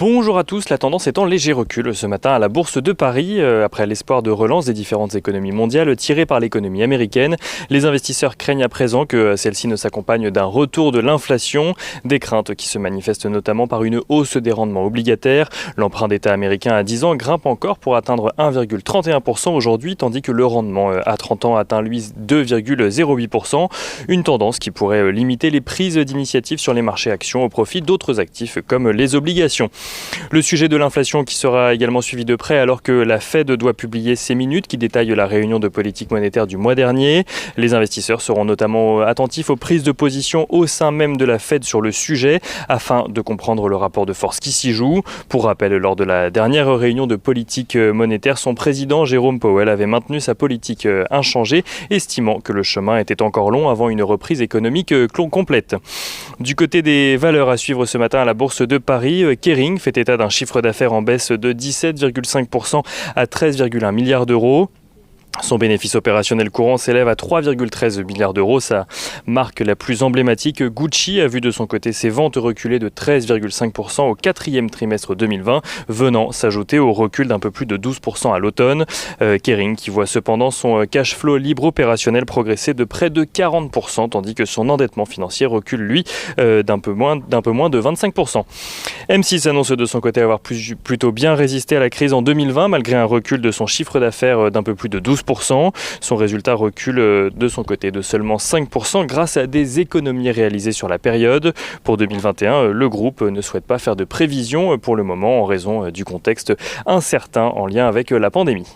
Bonjour à tous, la tendance est en léger recul ce matin à la Bourse de Paris. Après l'espoir de relance des différentes économies mondiales tirées par l'économie américaine, les investisseurs craignent à présent que celle-ci ne s'accompagne d'un retour de l'inflation. Des craintes qui se manifestent notamment par une hausse des rendements obligataires. L'emprunt d'État américain à 10 ans grimpe encore pour atteindre 1,31% aujourd'hui, tandis que le rendement à 30 ans atteint lui 2,08%. Une tendance qui pourrait limiter les prises d'initiative sur les marchés actions au profit d'autres actifs comme les obligations. Le sujet de l'inflation qui sera également suivi de près alors que la Fed doit publier ses minutes qui détaillent la réunion de politique monétaire du mois dernier. Les investisseurs seront notamment attentifs aux prises de position au sein même de la Fed sur le sujet afin de comprendre le rapport de force qui s'y joue. Pour rappel, lors de la dernière réunion de politique monétaire, son président Jérôme Powell avait maintenu sa politique inchangée, estimant que le chemin était encore long avant une reprise économique complète. Du côté des valeurs à suivre ce matin à la Bourse de Paris, Kering fait état d'un chiffre d'affaires en baisse de 17,5% à 13,1 milliards d'euros. Son bénéfice opérationnel courant s'élève à 3,13 milliards d'euros. Sa marque la plus emblématique, Gucci, a vu de son côté ses ventes reculer de 13,5% au quatrième trimestre 2020, venant s'ajouter au recul d'un peu plus de 12% à l'automne. Kering qui voit cependant son cash flow libre opérationnel progresser de près de 40%, tandis que son endettement financier recule, lui, d'un peu moins de 25%. M6 annonce de son côté avoir plutôt bien résisté à la crise en 2020, malgré un recul de son chiffre d'affaires d'un peu plus de 12%. Son résultat recule de son côté de seulement 5% grâce à des économies réalisées sur la période. Pour 2021, le groupe ne souhaite pas faire de prévisions pour le moment en raison du contexte incertain en lien avec la pandémie.